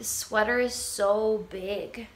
This sweater is so big.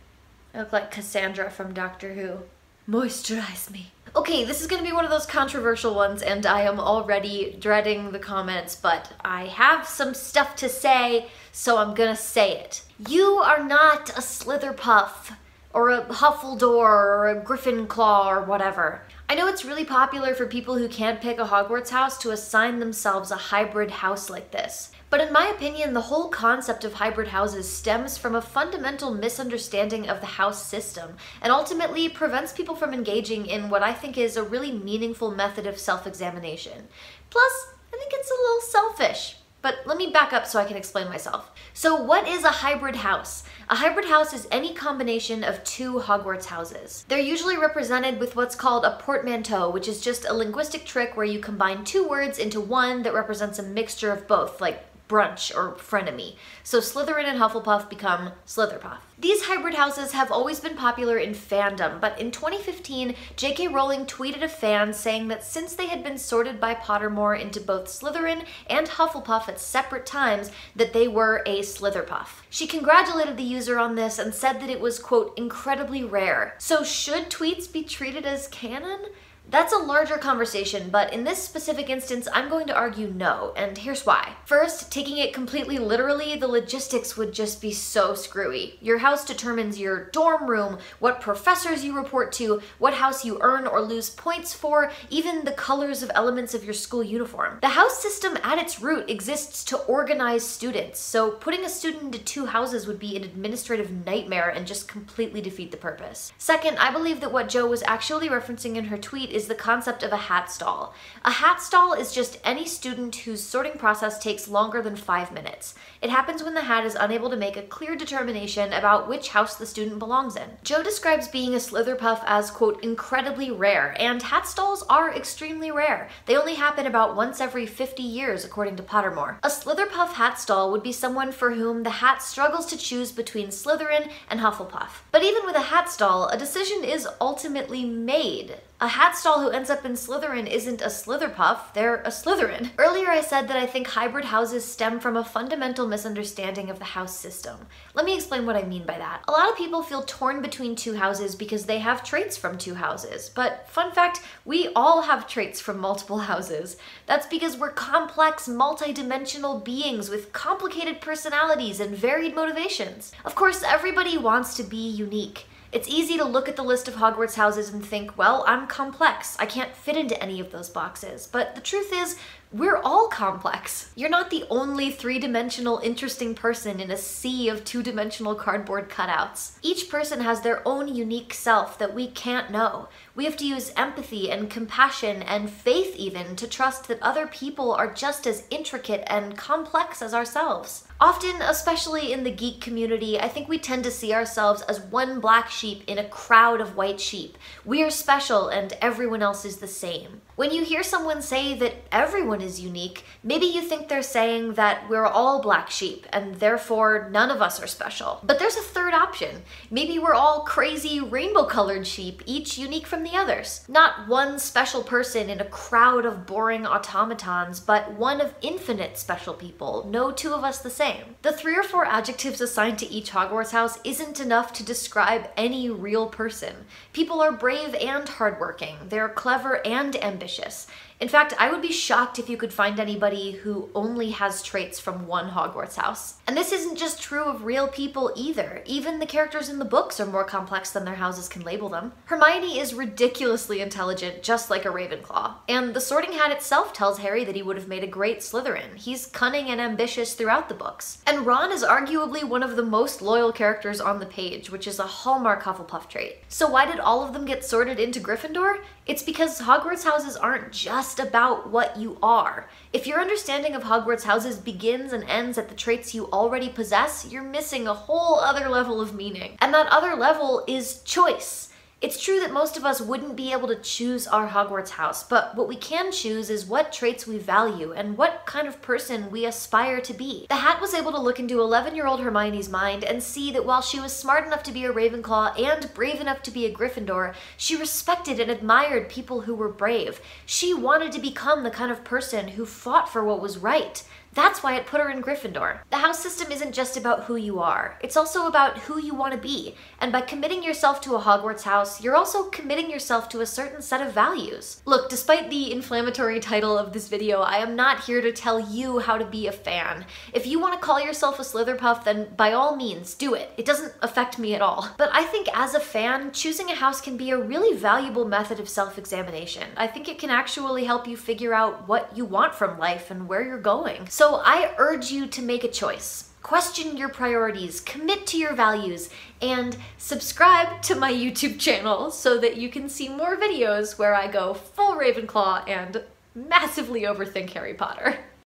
I look like Cassandra from Doctor Who. Moisturize me. Okay, this is gonna be one of those controversial ones and I am already dreading the comments, but I have some stuff to say, so I'm gonna say it. You are not a Slytherpuff or a Huffledore or a Gryffindor or whatever. I know it's really popular for people who can't pick a Hogwarts house to assign themselves a hybrid house like this. But in my opinion, the whole concept of hybrid houses stems from a fundamental misunderstanding of the house system and ultimately prevents people from engaging in what I think is a really meaningful method of self-examination. Plus, I think it's a little selfish. But let me back up so I can explain myself. So what is a hybrid house? A hybrid house is any combination of two Hogwarts houses. They're usually represented with what's called a portmanteau, which is just a linguistic trick where you combine two words into one that represents a mixture of both, like brunch or frenemy. So Slytherin and Hufflepuff become Slytherpuff. These hybrid houses have always been popular in fandom, but in 2015, J.K. Rowling tweeted a fan saying that since they had been sorted by Pottermore into both Slytherin and Hufflepuff at separate times, that they were a Slytherpuff. She congratulated the user on this and said that it was, quote, incredibly rare. So should tweets be treated as canon? That's a larger conversation, but in this specific instance, I'm going to argue no, and here's why. First, taking it completely literally, the logistics would just be so screwy. Your house determines your dorm room, what professors you report to, what house you earn or lose points for, even the colors of elements of your school uniform. The house system at its root exists to organize students, so putting a student into two houses would be an administrative nightmare and just completely defeat the purpose. Second, I believe that what Jo was actually referencing in her tweet is the concept of a hat stall. A hat stall is just any student whose sorting process takes longer than 5 minutes. It happens when the hat is unable to make a clear determination about which house the student belongs in. Jo describes being a Slytherpuff as, quote, incredibly rare, and hat stalls are extremely rare. They only happen about once every 50 years, according to Pottermore. A Slytherpuff hat stall would be someone for whom the hat struggles to choose between Slytherin and Hufflepuff. But even with a hat stall, a decision is ultimately made. A hat stall who ends up in Slytherin isn't a Slytherpuff, they're a Slytherin. Earlier I said that I think hybrid houses stem from a fundamental misunderstanding of the house system. Let me explain what I mean by that. A lot of people feel torn between two houses because they have traits from two houses. But fun fact, we all have traits from multiple houses. That's because we're complex, multi-dimensional beings with complicated personalities and varied motivations. Of course, everybody wants to be unique. It's easy to look at the list of Hogwarts houses and think, well, I'm complex. I can't fit into any of those boxes. But the truth is, we're all complex. You're not the only three-dimensional interesting person in a sea of two-dimensional cardboard cutouts. Each person has their own unique self that we can't know. We have to use empathy and compassion and faith even to trust that other people are just as intricate and complex as ourselves. Often, especially in the geek community, I think we tend to see ourselves as one black sheep in a crowd of white sheep. We're special and everyone else is the same. When you hear someone say that everyone is unique, maybe you think they're saying that we're all black sheep and therefore none of us are special. But there's a third option. Maybe we're all crazy rainbow-colored sheep, each unique from the others. Not one special person in a crowd of boring automatons, but one of infinite special people, no two of us the same. The 3 or 4 adjectives assigned to each Hogwarts house isn't enough to describe any real person. People are brave and hardworking. They're clever and ambitious. In fact, I would be shocked if you could find anybody who only has traits from one Hogwarts house. And this isn't just true of real people either. Even the characters in the books are more complex than their houses can label them. Hermione is ridiculously intelligent, just like a Ravenclaw. And the Sorting Hat itself tells Harry that he would have made a great Slytherin. He's cunning and ambitious throughout the books. And Ron is arguably one of the most loyal characters on the page, which is a hallmark Hufflepuff trait. So why did all of them get sorted into Gryffindor? It's because Hogwarts houses aren't just about what you are. If your understanding of Hogwarts houses begins and ends at the traits you already possess, you're missing a whole other level of meaning. And that other level is choice. It's true that most of us wouldn't be able to choose our Hogwarts house, but what we can choose is what traits we value and what kind of person we aspire to be. The Hat was able to look into 11-year-old Hermione's mind and see that while she was smart enough to be a Ravenclaw and brave enough to be a Gryffindor, she respected and admired people who were brave. She wanted to become the kind of person who fought for what was right. That's why it put her in Gryffindor. The house system isn't just about who you are, it's also about who you want to be. And by committing yourself to a Hogwarts house, you're also committing yourself to a certain set of values. Look, despite the inflammatory title of this video, I am not here to tell you how to be a fan. If you want to call yourself a Slytherpuff, then by all means, do it. It doesn't affect me at all. But I think as a fan, choosing a house can be a really valuable method of self-examination. I think it can actually help you figure out what you want from life and where you're going. So I urge you to make a choice. Question your priorities, commit to your values, and subscribe to my YouTube channel so that you can see more videos where I go full Ravenclaw and massively overthink Harry Potter.